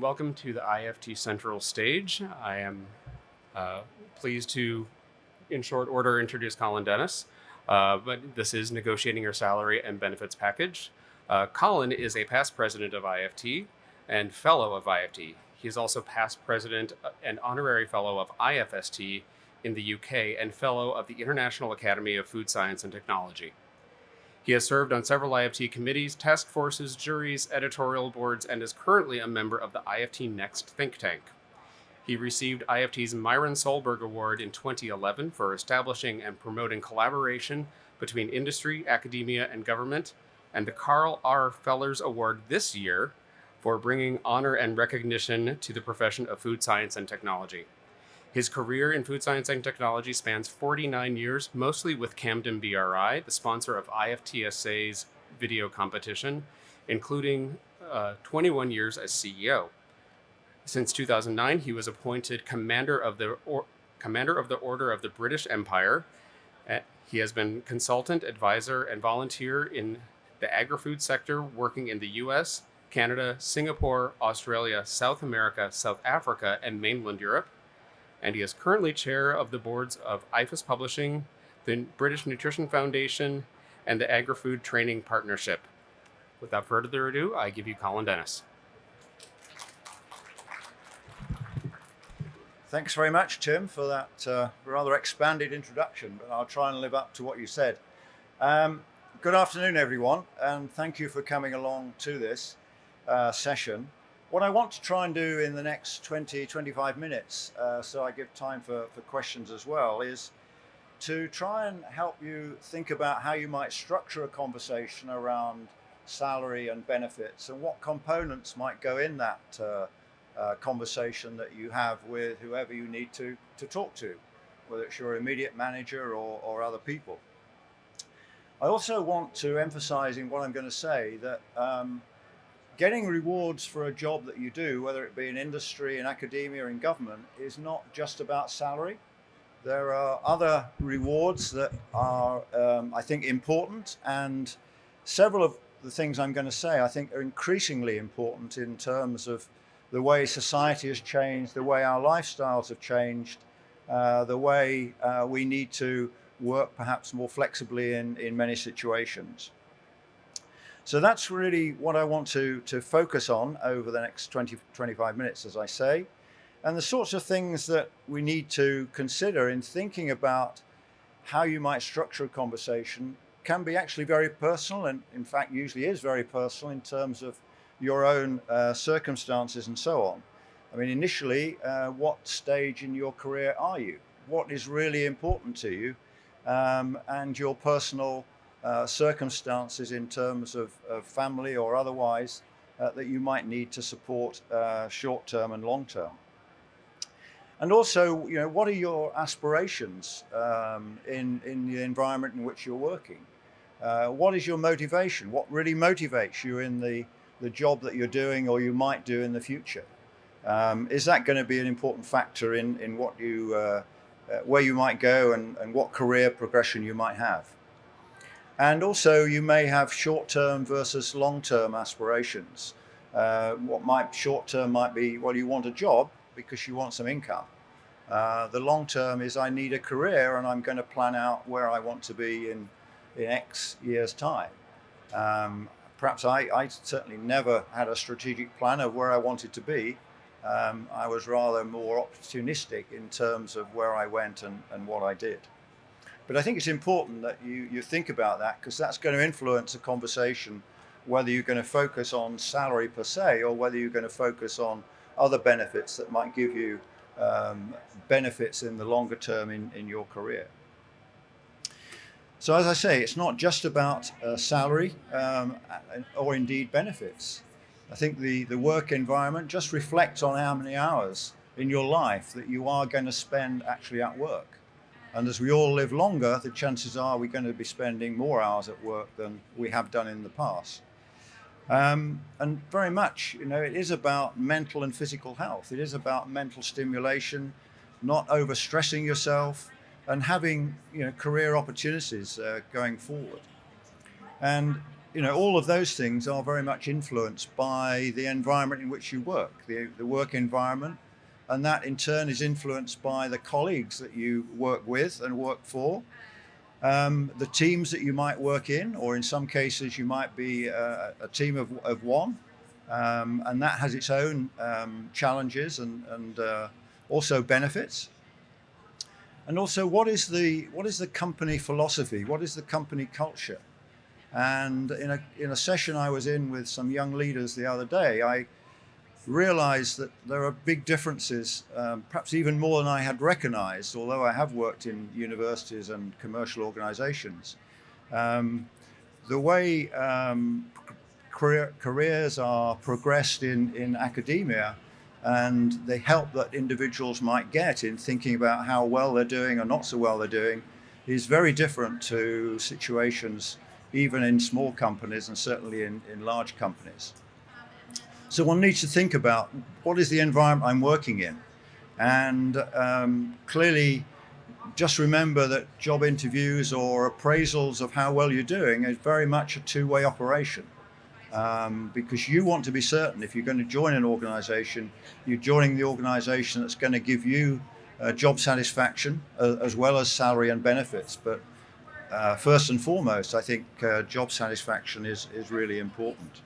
welcome to the IFT Central stage. I am pleased to, in short order, introduce Colin Dennis, but this is Negotiating Your Salary and Benefits Package. Colin is a past president of IFT and fellow of IFT. He is also past president and honorary fellow of IFST in the UK and fellow of the International Academy of Food Science and Technology. He has served on several IFT committees, task forces, juries, editorial boards, and is currently a member of the IFT Next think tank. He received IFT's Myron Solberg Award in 2011 for establishing and promoting collaboration between industry, academia, and government, and the Carl R. Fellers Award this year for bringing honor and recognition to the profession of food science and technology. His career in food science and technology spans 49 years, mostly with Camden BRI, the sponsor of IFTSA's video competition, including 21 years as CEO. Since 2009, he was appointed Commander of the Order of the British Empire. He has been consultant, advisor, and volunteer in the agri-food sector, working in the US, Canada, Singapore, Australia, South America, South Africa, and mainland Europe. And he is currently chair of the boards of IFAS Publishing, the British Nutrition Foundation, and the Agri-Food Training Partnership. Without further ado, I give you Colin Dennis. Thanks very much, Tim, for that rather expanded introduction, but I'll try and live up to what you said. Good afternoon, everyone, and thank you for coming along to this session. What I want to try and do in the next 20-25 minutes, so I give time for questions as well, is to try and help you think about how you might structure a conversation around salary and benefits and what components might go in that conversation that you have with whoever you need to talk to, whether it's your immediate manager or other people. I also want to emphasize in what I'm going to say that getting rewards for a job that you do, whether it be in industry, in academia, in government, is not just about salary. There are other rewards that are, I think, important, and several of the things I'm going to say, I think, are increasingly important in terms of the way society has changed, the way our lifestyles have changed, the way we need to work perhaps more flexibly in many situations. So that's really what I want to focus on over the next 20-25 minutes, as I say, and the sorts of things that we need to consider in thinking about how you might structure a conversation can be actually very personal, and in fact usually is very personal in terms of your own circumstances and so on. I mean, initially, what stage in your career are you? What is really important to you, and your personal circumstances in terms of family or otherwise that you might need to support short term and long term. And also, what are your aspirations in the environment in which you're working? What is your motivation? What really motivates you in the job that you're doing or you might do in the future? Is that going to be an important factor in what you where you might go and what career progression you might have? And also, you may have short-term versus long-term aspirations. Short-term might be, well, you want a job because you want some income. The long-term is, I need a career and I'm going to plan out where I want to be in X years' time. Perhaps I certainly never had a strategic plan of where I wanted to be. I was rather more opportunistic in terms of where I went and what I did. But I think it's important that you think about that, because that's going to influence a conversation, whether you're going to focus on salary per se or whether you're going to focus on other benefits that might give you benefits in the longer term in your career. So as I say, it's not just about salary or indeed benefits. I think the work environment just reflects on how many hours in your life that you are going to spend actually at work. And as we all live longer, the chances are we're going to be spending more hours at work than we have done in the past. And very much, it is about mental and physical health. It is about mental stimulation, not overstressing yourself, and having career opportunities going forward. And all of those things are very much influenced by the environment in which you work, the work environment, and that in turn is influenced by the colleagues that you work with and work for, the teams that you might work in, or in some cases you might be a team of one, and that has its own challenges and also benefits. And also, what is the company philosophy? What is the company culture? And in a session I was in with some young leaders the other day, I realized that there are big differences, perhaps even more than I had recognized, although I have worked in universities and commercial organizations. The way careers are progressed in academia and the help that individuals might get in thinking about how well they're doing or not so well they're doing is very different to situations even in small companies and certainly in large companies. So one needs to think about what is the environment I'm working in. And clearly, just remember that job interviews or appraisals of how well you're doing is very much a two-way operation. Because you want to be certain if you're going to join an organization, you're joining the organization that's going to give you job satisfaction as well as salary and benefits. But first and foremost, I think job satisfaction is really important.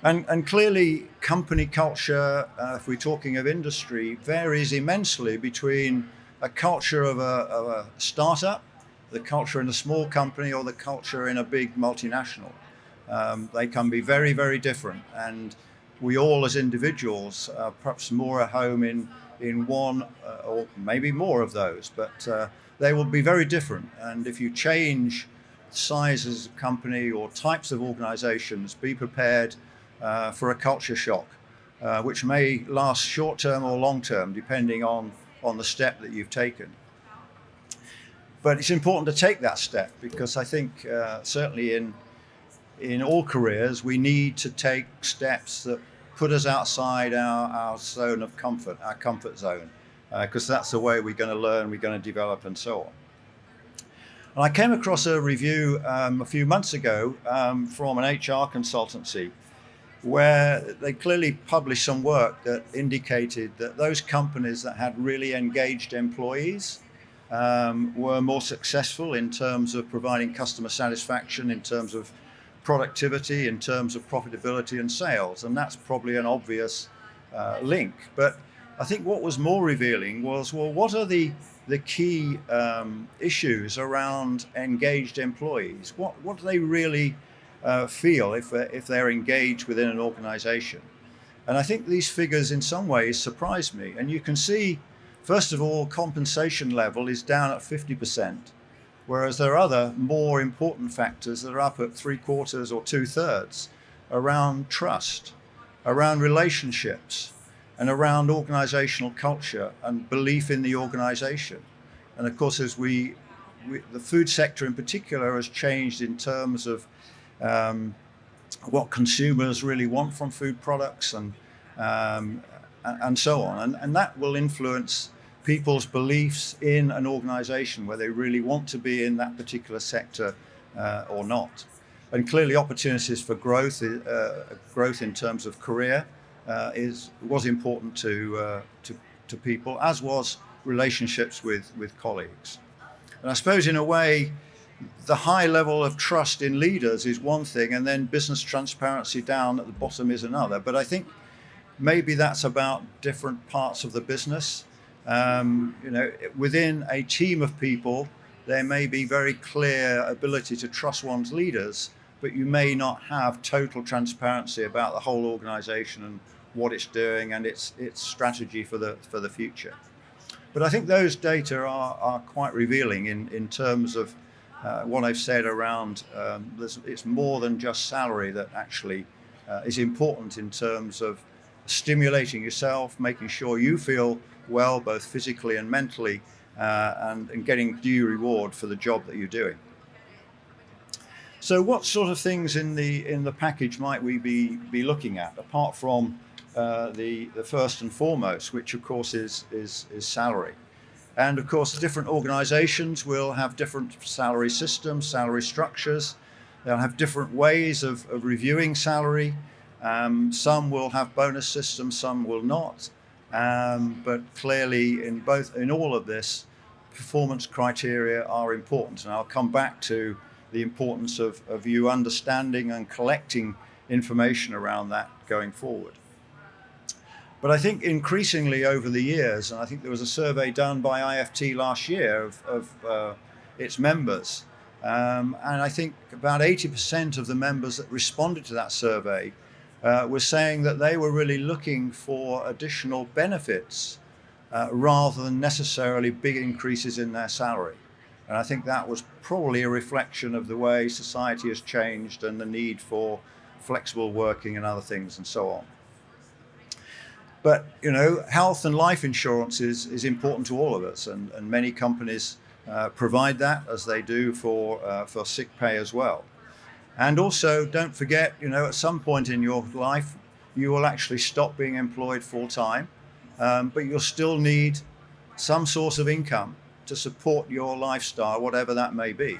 And clearly, company culture, if we're talking of industry, varies immensely between a culture of a startup, the culture in a small company, or the culture in a big multinational. They can be very, very different. And we all as individuals are perhaps more at home in one or maybe more of those, but they will be very different. And if you change sizes of company or types of organizations, be prepared for a culture shock, which may last short term or long term, depending on the step that you've taken. But it's important to take that step because I think certainly in all careers, we need to take steps that put us outside our zone of comfort, our comfort zone, because that's the way we're going to learn, we're going to develop, and so on. And I came across a review a few months ago from an HR consultancy where they clearly published some work that indicated that those companies that had really engaged employees were more successful in terms of providing customer satisfaction, in terms of productivity, in terms of profitability and sales. And that's probably an obvious link. But I think what was more revealing was, well, what are the key issues around engaged employees? What do they really feel if they're engaged within an organization? And I think these figures in some ways surprised me. And you can see, first of all, compensation level is down at 50%, whereas there are other more important factors that are up at 3/4 or 2/3 around trust, around relationships, and around organizational culture and belief in the organization. And of course, as the food sector in particular has changed in terms of what consumers really want from food products and so on. And that will influence people's beliefs in an organization, whether they really want to be in that particular sector or not. And clearly opportunities for growth in terms of career was important to people, as was relationships with colleagues. And I suppose in a way, the high level of trust in leaders is one thing, and then business transparency down at the bottom is another. But I think maybe that's about different parts of the business. Within a team of people, there may be very clear ability to trust one's leaders, but you may not have total transparency about the whole organization and what it's doing and its strategy for the future. But I think those data are quite revealing in terms of what I've said around it's more than just salary that actually is important in terms of stimulating yourself, making sure you feel well, both physically and mentally, and getting due reward for the job that you're doing. So what sort of things in the package might we be looking at, apart from the first and foremost, which of course is salary? And of course, different organizations will have different salary systems, salary structures. They'll have different ways of reviewing salary. Some will have bonus systems, some will not. But clearly, in all of this, performance criteria are important, and I'll come back to the importance of you understanding and collecting information around that going forward. But I think increasingly over the years, and I think there was a survey done by IFT last year of its members, and I think about 80% of the members that responded to that survey were saying that they were really looking for additional benefits rather than necessarily big increases in their salary. And I think that was probably a reflection of the way society has changed and the need for flexible working and other things and so on. But, health and life insurance is important to all of us, and many companies provide that, as they do for sick pay as well. And also, don't forget, at some point in your life, you will actually stop being employed full time, but you'll still need some source of income to support your lifestyle, whatever that may be.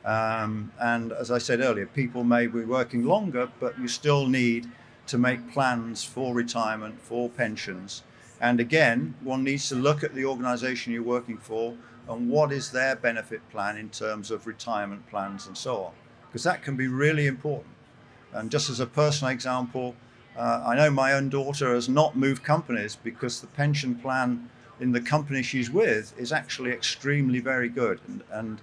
And as I said earlier, people may be working longer, but you still need to make plans for retirement, for pensions. And again, one needs to look at the organization you're working for and what is their benefit plan in terms of retirement plans and so on, because that can be really important. And just as a personal example, I know my own daughter has not moved companies because the pension plan in the company she's with is actually extremely very good. And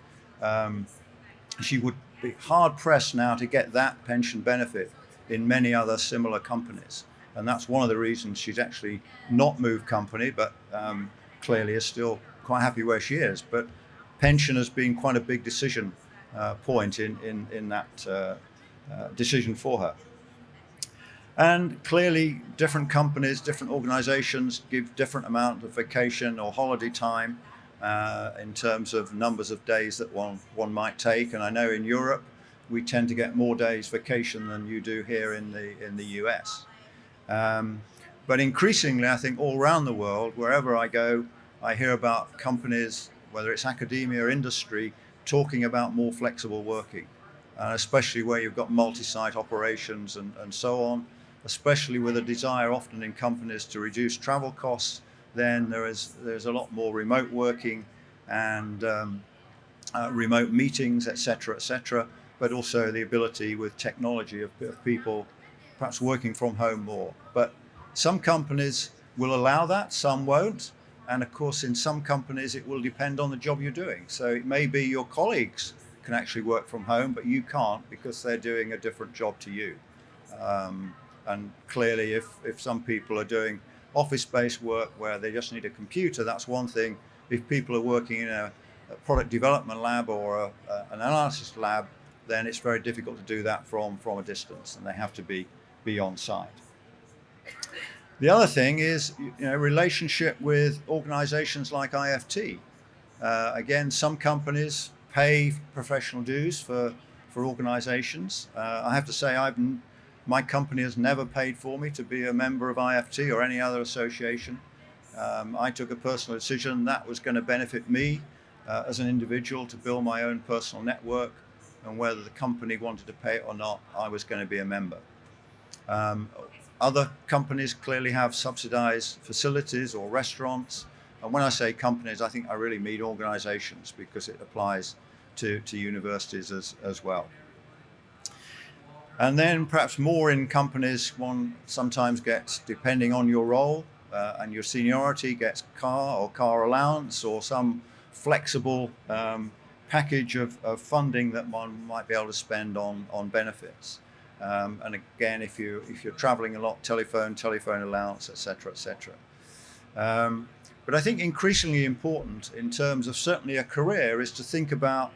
she would be hard pressed now to get that pension benefit in many other similar companies. And that's one of the reasons she's actually not moved company, but clearly is still quite happy where she is. But pension has been quite a big decision point in that decision for her. And clearly different companies, different organizations give different amount of vacation or holiday time in terms of numbers of days that one might take. And I know in Europe, we tend to get more days vacation than you do here in the US. But increasingly, I think all around the world, wherever I go, I hear about companies, whether it's academia or industry, talking about more flexible working, especially where you've got multi-site operations and so on, especially with a desire often in companies to reduce travel costs. Then there's a lot more remote working and remote meetings, etc., but also the ability with technology of people perhaps working from home more. But some companies will allow that, some won't. And of course, in some companies, it will depend on the job you're doing. So it may be your colleagues can actually work from home, but you can't because they're doing a different job to you. And clearly, if some people are doing office-based work where they just need a computer, that's one thing. If people are working in a product development lab or an analysis lab, then it's very difficult to do that from a distance, and they have to be on site. The other thing is, relationship with organizations like IFT. Again, some companies pay professional dues for organizations. I have to say, my company has never paid for me to be a member of IFT or any other association. I took a personal decision that was going to benefit me as an individual to build my own personal network, and whether the company wanted to pay it or not, I was going to be a member. Other companies clearly have subsidized facilities or restaurants. And when I say companies, I think I really mean organizations, because it applies to universities as well. And then perhaps more in companies, one sometimes gets, depending on your role and your seniority, gets car or car allowance or some flexible package of funding that one might be able to spend on benefits. And again, if you're traveling a lot, telephone allowance, etc. But I think increasingly important in terms of certainly a career is to think about,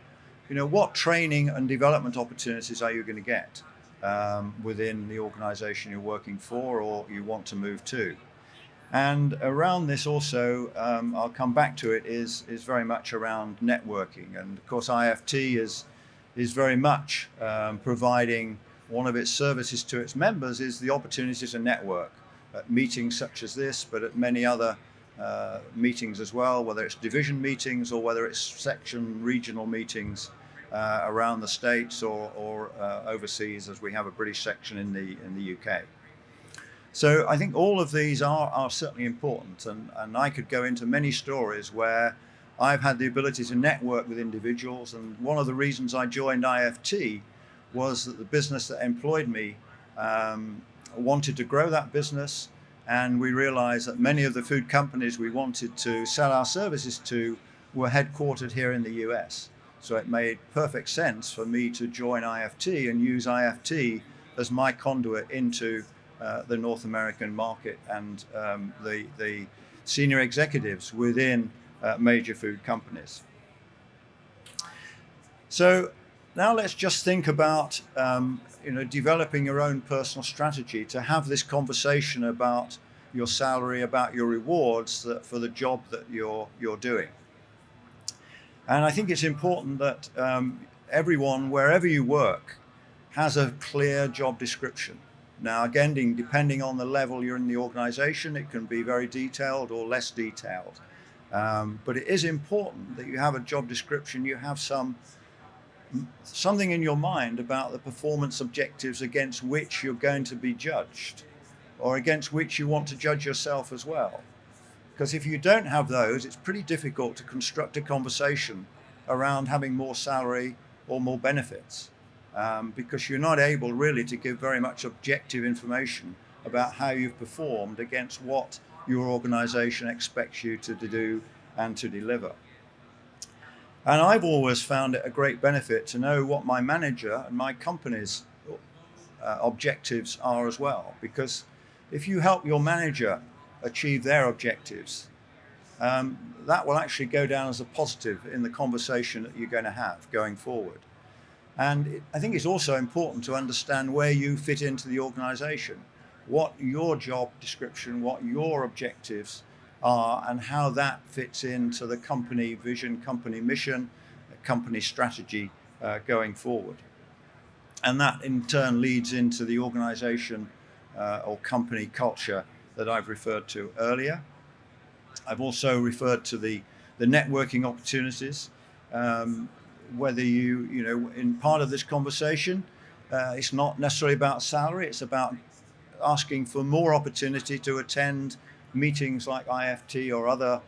what training and development opportunities are you going to get within the organization you're working for or you want to move to. And around this also, I'll come back to it, is very much around networking. And of course, IFT is very much providing one of its services to its members is the opportunity to network at meetings such as this, but at many other meetings as well, whether it's division meetings or whether it's section regional meetings. around the States or overseas, as we have a British section in the UK. So I think all of these are certainly important, and I could go into many stories where I've had the ability to network with individuals, and one of the reasons I joined IFT was that the business that employed me wanted to grow that business, and we realized that many of the food companies we wanted to sell our services to were headquartered here in the US. So it made perfect sense for me to join IFT and use IFT as my conduit into the North American market and the senior executives within major food companies. So now let's just think about developing your own personal strategy to have this conversation about your salary, about your rewards for the job that you're doing. And I think it's important that everyone, wherever you work, has a clear job description. Now, again, depending on the level you're in the organization, it can be very detailed or less detailed. But it is important that you have a job description, you have something in your mind about the performance objectives against which you're going to be judged, or against which you want to judge yourself as well. Because if you don't have those, it's pretty difficult to construct a conversation around having more salary or more benefits, because you're not able really to give very much objective information about how you've performed against what your organization expects you to do and to deliver. And I've always found it a great benefit to know what my manager and my company's objectives are as well, because if you help your manager achieve their objectives, that will actually go down as a positive in the conversation that you're going to have going forward. And I think it's also important to understand where you fit into the organization, what your job description, what your objectives are, and how that fits into the company vision, company mission, company strategy going forward. And that in turn leads into the organization or company culture that I've referred to earlier. I've also referred to the networking opportunities. Whether in part of this conversation, it's not necessarily about salary, it's about asking for more opportunity to attend meetings like IFT or other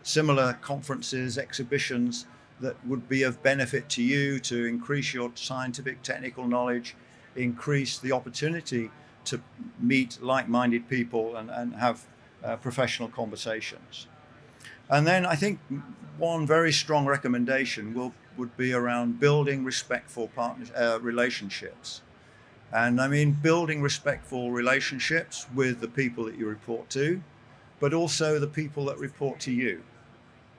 similar conferences, exhibitions that would be of benefit to you to increase your scientific, technical knowledge, increase the opportunity to meet like-minded people and have professional conversations. And then I think one very strong recommendation would be around building respectful relationships. And I mean building respectful relationships with the people that you report to, but also the people that report to you.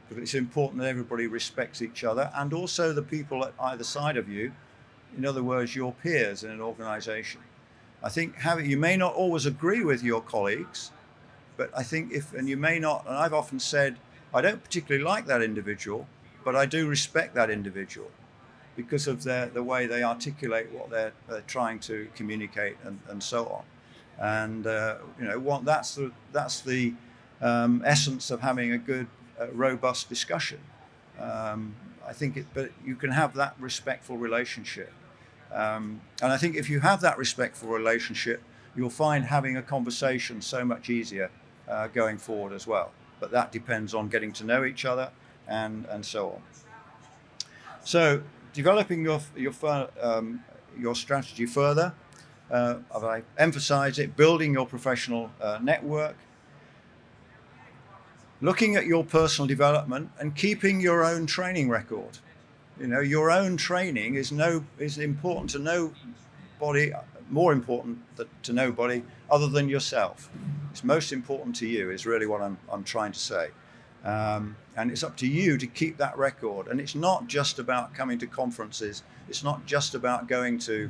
Because it's important that everybody respects each other, and also the people at either side of you, in other words, your peers in an organization. I think you may not always agree with your colleagues, but I think and you may not, and I've often said, I don't particularly like that individual, but I do respect that individual because of the way they articulate what they're trying to communicate and so on. And that's the essence of having a good, robust discussion. I think but you can have that respectful relationship. And I think if you have that respectful relationship, you'll find having a conversation so much easier going forward as well. But that depends on getting to know each other and so on. So developing your strategy further, I emphasize it, building your professional network, looking at your personal development and keeping your own training record. Your own training is important to nobody, more important to nobody other than yourself. It's most important to you is really what I'm trying to say. And it's up to you to keep that record. And it's not just about coming to conferences. It's not just about going to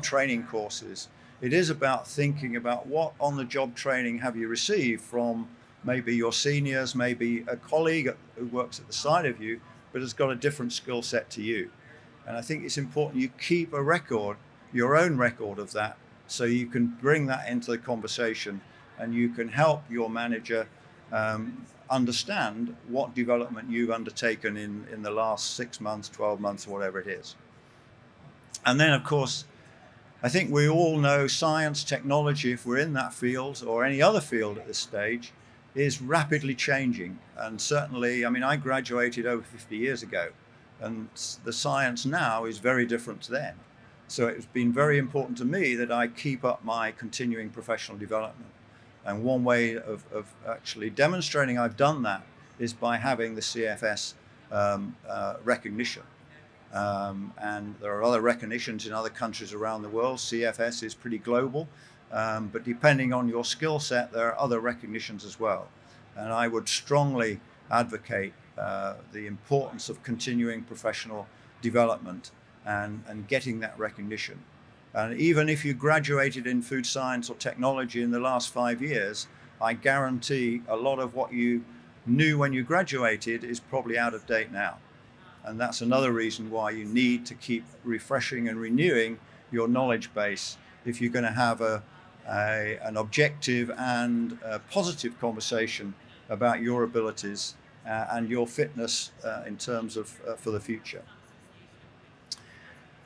training courses. It is about thinking about what on-the-job training have you received from maybe your seniors, maybe a colleague who works at the side of you, but has got a different skill set to you. And I think it's important you keep a record, your own record of that, so you can bring that into the conversation and you can help your manager understand what development you've undertaken in the last 6 months, 12 months, whatever it is. And then, of course, I think we all know science, technology, if we're in that field or any other field at this stage, is rapidly changing. And certainly, I mean, I graduated over 50 years ago, and the science now is very different to then. So it's been very important to me that I keep up my continuing professional development. And one way of actually demonstrating I've done that is by having the CFS recognition. And there are other recognitions in other countries around the world. CFS is pretty global, but depending on your skill set, there are other recognitions as well. And I would strongly advocate the importance of continuing professional development and getting that recognition. And even if you graduated in food science or technology in the last 5 years, I guarantee a lot of what you knew when you graduated is probably out of date now. And that's another reason why you need to keep refreshing and renewing your knowledge base if you're going to have an objective and positive conversation about your abilities and your fitness in terms of for the future.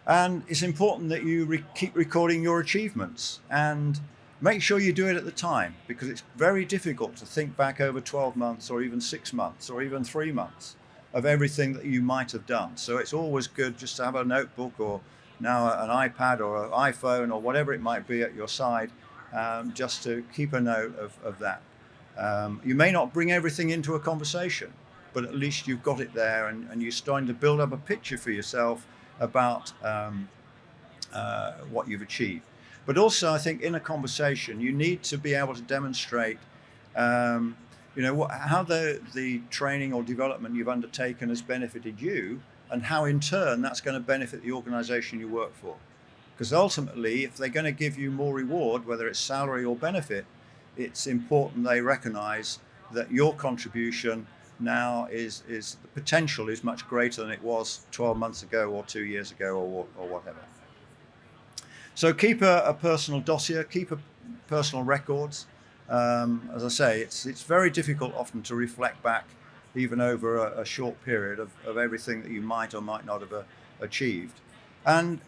And it's important that you keep recording your achievements and make sure you do it at the time, because it's very difficult to think back over 12 months or even 6 months or even 3 months of everything that you might have done. So it's always good just to have a notebook or now an iPad or an iPhone or whatever it might be at your side, just to keep a note of that. You may not bring everything into a conversation, but at least you've got it there and you're starting to build up a picture for yourself about what you've achieved. But also, I think in a conversation, you need to be able to demonstrate how the training or development you've undertaken has benefited you, and how in turn that's going to benefit the organization you work for. Because ultimately, if they're going to give you more reward, whether it's salary or benefit, it's important they recognize that your contribution now is the potential is much greater than it was 12 months ago or 2 years ago or whatever. So keep a personal dossier, keep a personal records. As I say, it's very difficult often to reflect back, even over a short period of everything that you might or might not have achieved. And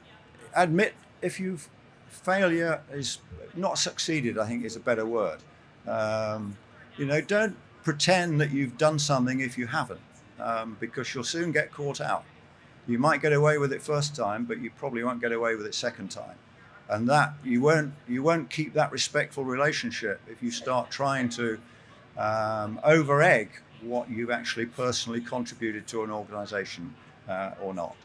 admit if you've failure is not succeeded, I think is a better word. Don't pretend that you've done something if you haven't, because you'll soon get caught out. You might get away with it first time, but you probably won't get away with it second time. And that you won't keep that respectful relationship if you start trying to over-egg what you've actually personally contributed to an organization or not.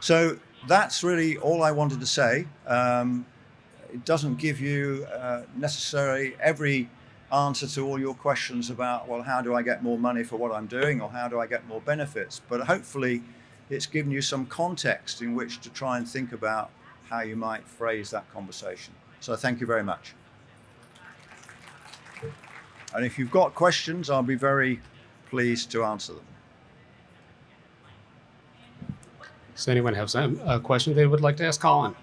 So that's really all I wanted to say. It doesn't give you necessarily every answer to all your questions about, well, how do I get more money for what I'm doing, or how do I get more benefits? But hopefully it's given you some context in which to try and think about how you might phrase that conversation. So thank you very much. And if you've got questions, I'll be very pleased to answer them. Does anyone have some question they would like to ask Colin?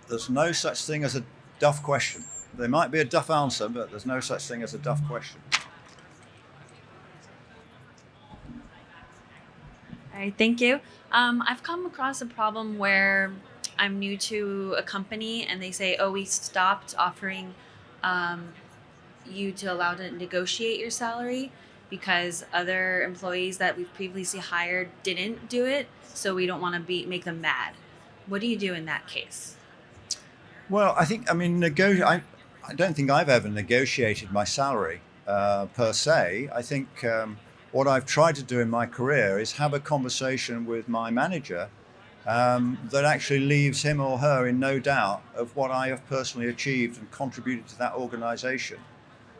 There's no such thing as a duff question. There might be a duff answer, but there's no such thing as a duff question. All right, thank you. I've come across a problem where I'm new to a company and they say, oh, we stopped offering you to allow to negotiate your salary because other employees that we've previously hired didn't do it, so we don't want to make them mad. What do you do in that case? Well, I don't think I've ever negotiated my salary per se. I think what I've tried to do in my career is have a conversation with my manager that actually leaves him or her in no doubt of what I have personally achieved and contributed to that organization.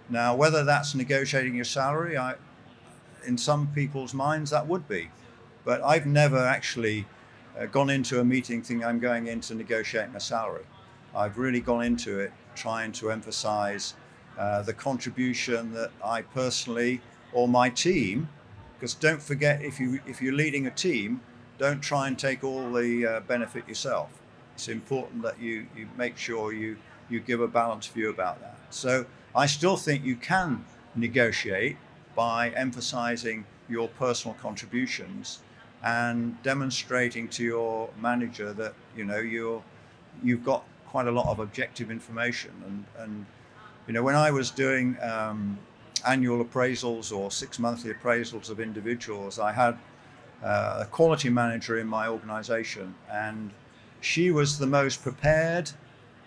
Now, whether that's negotiating your salary, in some people's minds that would be. But I've never actually gone into a meeting thinking I'm going in to negotiate my salary. I've really gone into it trying to emphasize the contribution that I personally or my team, because don't forget, if you're leading a team, don't try and take all the benefit yourself. It's important that you make sure you give a balanced view about that. So I still think you can negotiate by emphasizing your personal contributions and demonstrating to your manager that you've got quite a lot of objective information. And when I was doing annual appraisals or 6 monthly appraisals of individuals, I had a quality manager in my organization, and she was the most prepared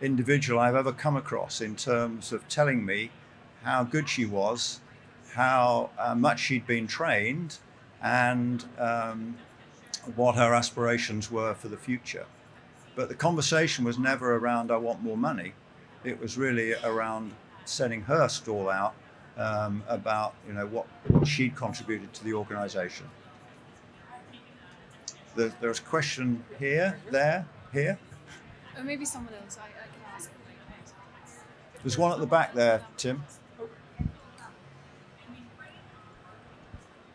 individual I've ever come across in terms of telling me how good she was, how much she'd been trained, and what her aspirations were for the future. But the conversation was never around, I want more money. It was really around setting her stall out about what she'd contributed to the organization. There's a question here, there, here. Or maybe someone else. I can ask. There's one at the back there, Tim.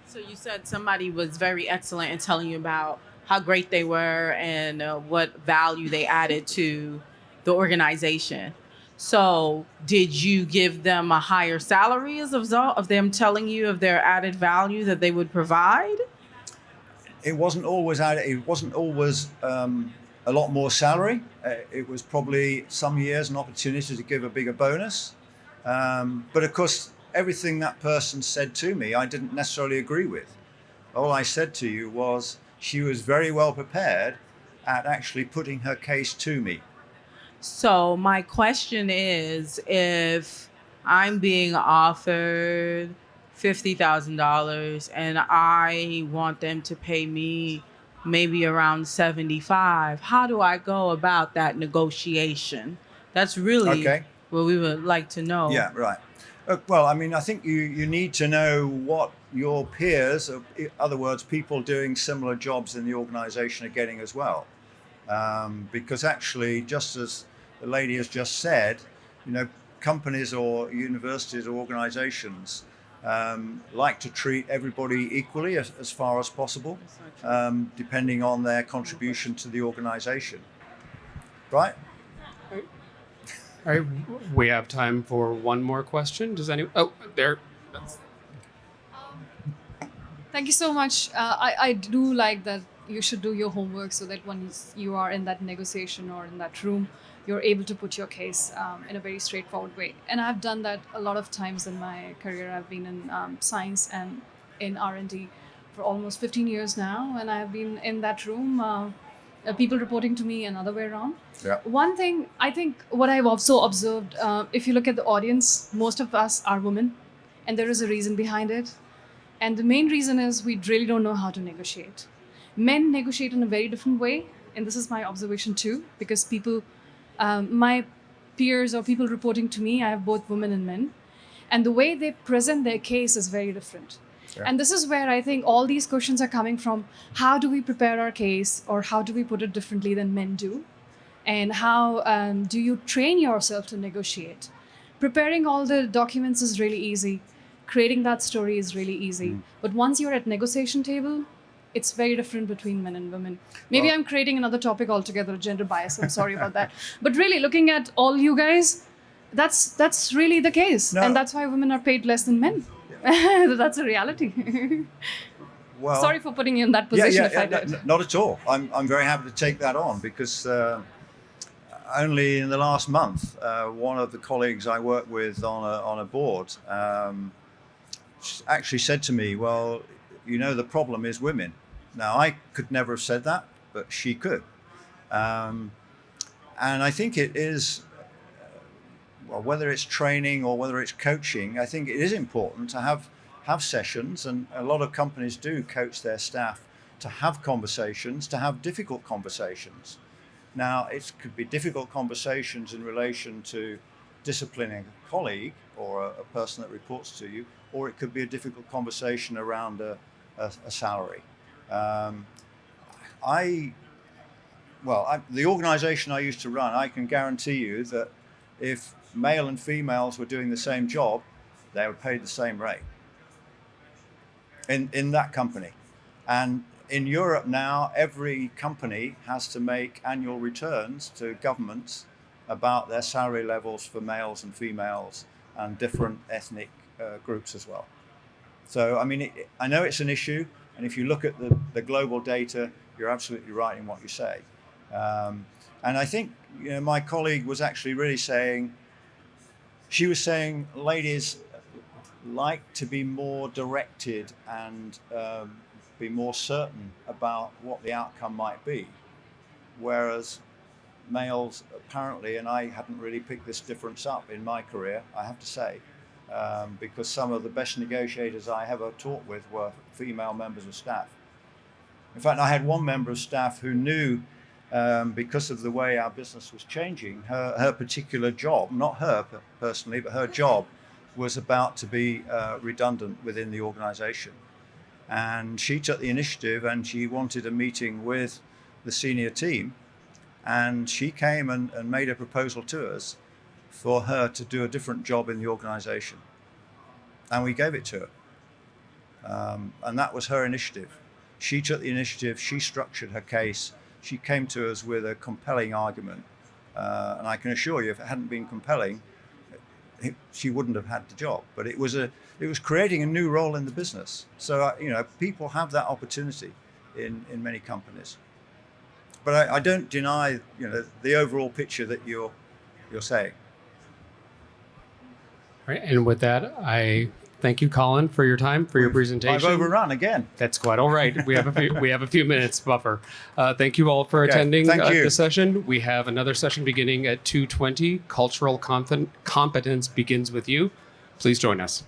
So you said somebody was very excellent in telling you about how great they were and what value they added to the organization. So did you give them a higher salary as a result of them telling you of their added value that they would provide? It wasn't always a lot more salary. It was probably some years an opportunity to give a bigger bonus. But of course, everything that person said to me, I didn't necessarily agree with. All I said to you was she was very well prepared at actually putting her case to me. So my question is, if I'm being offered $50,000 and I want them to pay me maybe around 75, how do I go about that negotiation? That's really what we would like to know. Yeah, right. Well, I mean, I think you need to know what your peers, in other words, people doing similar jobs in the organization, are getting as well. Because actually, just as the lady has just said, companies or universities or organizations like to treat everybody equally as far as possible, depending on their contribution to the organization. Right? All right, we have time for one more question. Does anyone? Oh, there. Thank you so much. I do like that you should do your homework so that when you are in that negotiation or in that room, you're able to put your case in a very straightforward way. And I've done that a lot of times in my career. I've been in science and in R&D for almost 15 years now, and I've been in that room, people reporting to me and other way around. Yeah. One thing, I think what I've also observed, if you look at the audience, most of us are women, and there is a reason behind it. And the main reason is we really don't know how to negotiate. Men negotiate in a very different way, and this is my observation too, because people, my peers or people reporting to me, I have both women and men, and the way they present their case is very different. Yeah. And this is where I think all these questions are coming from. How do we prepare our case, or how do we put it differently than men do? And how do you train yourself to negotiate? Preparing all the documents is really easy. Creating that story is really easy. But once you're at negotiation table, it's very different between men and women. Maybe I'm creating another topic altogether, gender bias. I'm sorry about that. But really, looking at all you guys, that's really the case. No. And that's why women are paid less than men. That's a reality. Well, sorry for putting you in that position if I did. Not at all. I'm very happy to take that on, because only in the last month, one of the colleagues I work with on a board actually said to me, well, the problem is women. Now, I could never have said that, but she could. And I think it is, well, whether it's training or whether it's coaching, I think it is important to have sessions, and a lot of companies do coach their staff to have conversations, to have difficult conversations. Now, it could be difficult conversations in relation to disciplining a colleague or a person that reports to you, or it could be a difficult conversation around a salary. The organization I used to run, I can guarantee you that if male and females were doing the same job, they were paid the same rate in that company. And in Europe now, every company has to make annual returns to governments about their salary levels for males and females and different ethnic groups as well. So, I mean, I know it's an issue, and if you look at the global data, you're absolutely right in what you say. And I think, you know, my colleague was actually really saying, she was saying ladies like to be more directed and be more certain about what the outcome might be, whereas males apparently, and I hadn't really picked this difference up in my career, I have to say, because some of the best negotiators I ever talked with were female members of staff. In fact, I had one member of staff who knew, because of the way our business was changing, her particular job, not her personally, but her job was about to be redundant within the organization. And she took the initiative and she wanted a meeting with the senior team. And she came and made a proposal to us for her to do a different job in the organization. And we gave it to her. And that was her initiative. She took the initiative, she structured her case, she came to us with a compelling argument. And I can assure you, if it hadn't been compelling, she wouldn't have had the job. But it was creating a new role in the business. So, you know, people have that opportunity in many companies. But I don't deny, you know, the overall picture that you're saying. Right, and with that, I thank you, Colin, for your time, for your presentation. I've overrun again. That's quite all right. We have a few minutes buffer. Thank you all for attending thank you. the session. We have another session beginning at 2:20. Cultural competence begins with you. Please join us.